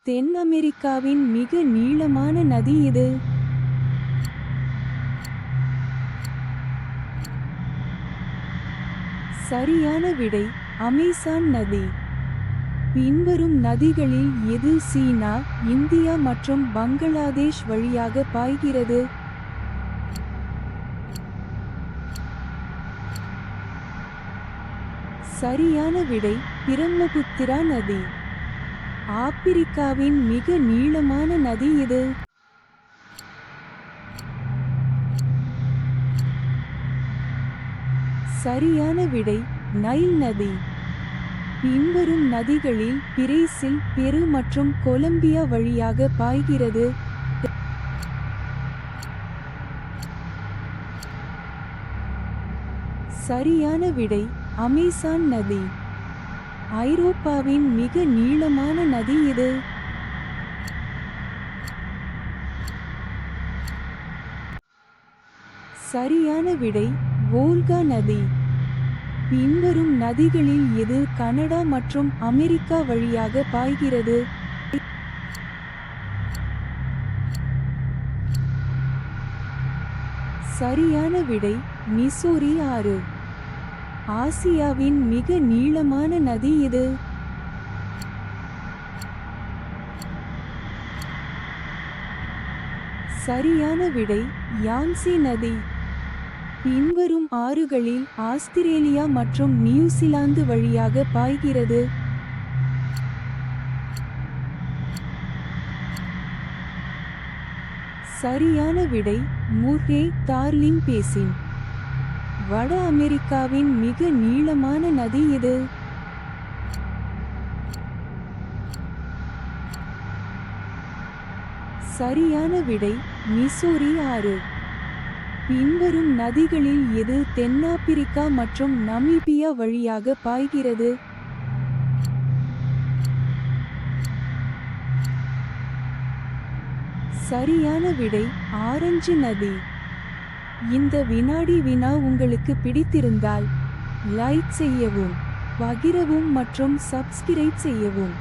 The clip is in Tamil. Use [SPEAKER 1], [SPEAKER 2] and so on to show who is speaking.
[SPEAKER 1] தென் அமெரிக்காவின் மிக நீளமான நதி எது? சரியான விடை அமேசான் நதி. பின்வரும் நதிகளில் எது சீனா, இந்தியா மற்றும் பங்களாதேஷ் வழியாக பாய்கிறது? சரியான விடை பிரம்மபுத்திரா நதி. ஆப்பிரிக்காவின் மிக நீளமான நதி எது? சரியான விடை நைல் நதி. பின்வரும் நதிகளில் பிரேசில், பெரு மற்றும் கொலம்பியா வழியாக பாய்கிறது? சரியான விடை அமேசான் நதி. ஐரோப்பாவின் மிக நீளமான நதி எது? சரியான விடை வோல்கா நதி. பின்வரும் நதிகளில் எது கனடா மற்றும் அமெரிக்கா வழியாக பாய்கிறது? சரியான விடை மிசோரி ஆறு. ஆசியாவின் மிக நீளமான நதி எது? சரியான விடை யாங்சி நதி. பின்வரும் ஆறுகளில் ஆஸ்திரேலியா மற்றும் நியூசிலாந்து வழியாக பாய்கிறது? சரியான விடை முர்ரே டார்லிங் பேசின். வட அமெரிக்காவின் மிக நீளமான நதி எது? சரியான விடை மிசோரி ஆறு. பின்வரும் நதிகளில் எது தென்னாப்பிரிக்கா மற்றும் நமீபியா வழியாக பாய்கிறது? சரியான விடை ஆரஞ்சு நதி. இந்த வினாடி வினா உங்களுக்கு பிடித்திருந்தால் லைக் செய்யவும், பகிரவும் மற்றும் சப்ஸ்கிரைப் செய்யவும்.